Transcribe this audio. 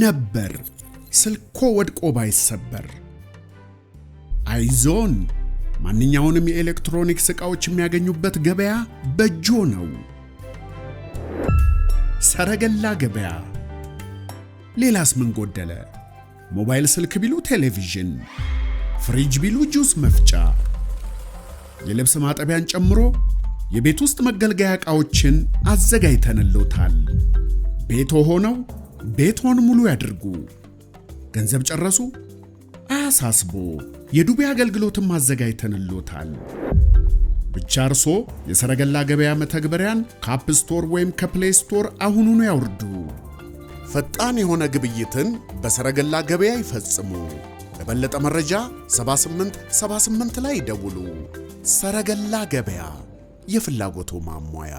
ነበር ስልኮ ወድቆ ባይሰበር። አይዞን ማንኛውንም የኤሌክትሮኒክስ ዕቃዎች የሚያገኙበት ገበያ በእጆ ነው። ሰረገላ ገበያ። ሌላስ ምን ጎደለ? ሞባይል ስልክ ቢሉ ቴሌቪዥን፣ ፍሪጅ ቢሉ ጁስ መፍጫ፣ የልብስ ማጠቢያን ጨምሮ የቤት ውስጥ መገልገያ ዕቃዎችን አዘጋጅተንልዎታል። ቤቶ ሆነው ቤቶን ሙሉ ያድርጉ። ገንዘብ ጨረሱ? አያሳስቦ፣ የዱቤ አገልግሎትም አዘጋጅተንልዎታል። ብቻ እርሶ የሰረገላ ገበያ መተግበሪያን ከአፕ ስቶር ወይም ከፕሌይ ስቶር አሁኑኑ ያውርዱ። ፈጣን የሆነ ግብይትን በሰረገላ ገበያ ይፈጽሙ። ለበለጠ መረጃ 7878 ላይ ይደውሉ። ሰረገላ ገበያ፣ የፍላጎቶ ማሟያ።